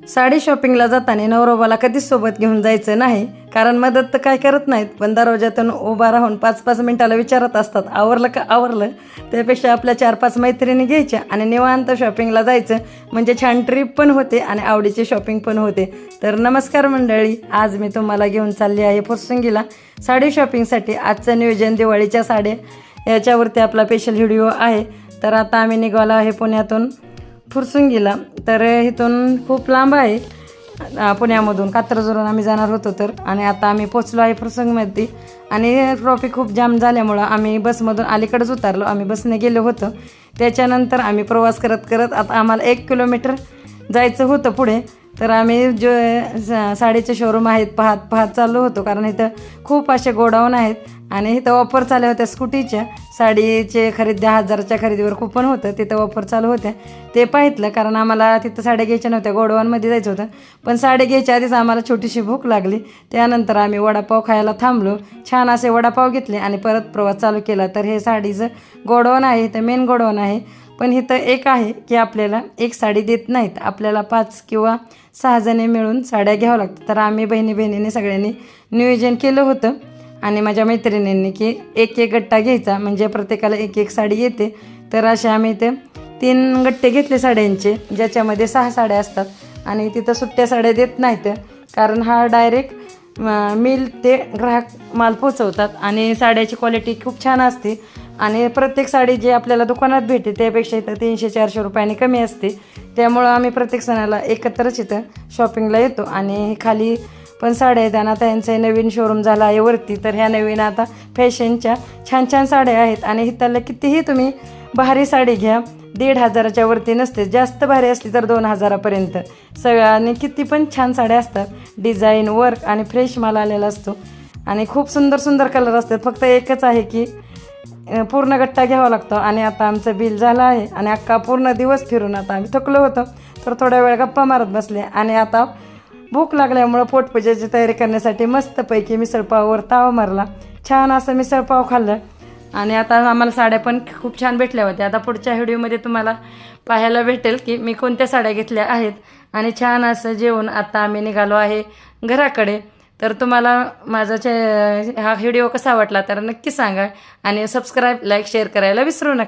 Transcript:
साडी शॉपिंगला जाताना नवरोबाला कधीच सोबत घेऊन जायचं नाही, कारण मदत तर काय करत नाहीत, पण दरवाजातून उभा राहून 5-5 मिनिटाला विचारत असतात आवरलं का आवरलं. त्यापेक्षा आपल्या 4-5 मैत्रिणी घ्यायच्या आणि निवांत शॉपिंगला जायचं, म्हणजे छान ट्रिप पण होते आणि आवडीची शॉपिंग पण होते. तर नमस्कार मंडळी, आज मी तुम्हाला घेऊन चालली आहे फुरसुंगीला साडी शॉपिंगसाठी. आजचं नियोजन दिवाळीच्या साड्या याच्यावरती आपला स्पेशल व्हिडिओ आहे. तर आता आम्ही निघालो आहे पुण्यातून फुरसुंगीला. तर इथून खूप लांब आहे, पुण्यामधून कात्रजवरून आम्ही जाणार होतो. तर आणि आता आम्ही पोचलो आहे फुरसुंगीमध्ये आणि ट्रॉफिक खूप जाम झाल्यामुळं आम्ही बसमधून अलीकडेच उतरलो. आम्ही बसने गेलो होतो. त्याच्यानंतर आम्ही प्रवास करत करत आता आम्हाला 1 किलोमीटर जायचं होतं पुढे. तर आम्ही जो साडीचे शोरूम आहेत पाहत चाललो होतो, कारण इथं खूप असे गोडाऊन आहेत आणि इथं ऑफर चालू होत्या स्कूटीच्या. साडीचे खरेदी 1000च्या खरेदीवर कुपन होतं, तिथं ऑफर चालू होत्या. ते पाहितलं, कारण आम्हाला तिथं साड्या घ्यायच्या नव्हत्या, गोडाऊनमध्ये जायचं होतं. पण साडी घ्यायच्या आधीच आम्हाला छोटीशी भूक लागली. त्यानंतर आम्ही वडापाव खायला थांबलो. छान असे वडापाव घेतले आणि परत प्रवास चालू केला. तर हे साडीचं गोडाऊन आहे, इथं मेन गोडाऊन आहे. पण इथं एक आहे की आपल्याला एक साडी देत नाहीत, आपल्याला 5 किंवा 6 जणी मिळून साड्या घ्यावं लागतात. तर आम्ही बहिणीने सगळ्यांनी नियोजन केलं होतं आणि माझ्या मैत्रिणींनी की एक गट्टा घ्यायचा, म्हणजे प्रत्येकाला एक साडी येते. तर असे आम्ही इथे 3 गट्टे घेतले साड्यांचे, ज्याच्यामध्ये 6 साड्या असतात. आणि तिथं सुट्ट्या साड्या देत नाहीत, कारण हा डायरेक्ट मिल ते ग्राहक माल पोचवतात आणि साड्याची क्वालिटी खूप छान असते. आणि प्रत्येक साडी जी आपल्याला दुकानात भेटते त्यापेक्षा इथं 300-400 रुपयांनी कमी असते. त्यामुळं आम्ही प्रत्येक सणाला एकत्रच इथं शॉपिंगला येतो. आणि खाली पण साड्या आहेत आणि आता यांचं नवीन शोरूम झाला आहे वरती. तर ह्या नवीन आता फॅशनच्या छान साड्या आहेत आणि इथलं कितीही तुम्ही भारी साडी घ्या, 1500च्या वरती नसते. जास्त भारी असली तर 2000पर्यंत सगळ्यांनी किती पण छान साड्या असतात. डिझाईन, वर्क आणि फ्रेश माल आलेला असतो आणि खूप सुंदर कलर असतात. फक्त एकच आहे की पूर्ण गट्टा घ्यावा लागतो. आणि आता आमचं बिल झालं आहे आणि अख्खा पूर्ण दिवस फिरून आता आम्ही थकलो होतो. तर थोड्या वेळ गप्पा मारत बसले आणि आता भूक लागल्यामुळं पोटपूजेची तयारी करण्यासाठी मस्तपैकी मिसळपाववर ताव मारला. छान असं मिसळपाव खाल्लं आणि आता आम्हाला साड्या पण खूप छान भेटल्या होत्या. आता पुढच्या व्हिडिओमध्ये तुम्हाला पाहायला भेटेल की मी कोणत्या साड्या घेतल्या आहेत. आणि छान असं जेवून आता आम्ही निघालो आहे घराकडे. तर तुम्हाला माझा हा व्हिडिओ कसा वाटला तर नक्की सांगा आणि सबस्क्राईब, लाईक, शेअर करायला विसरू नका.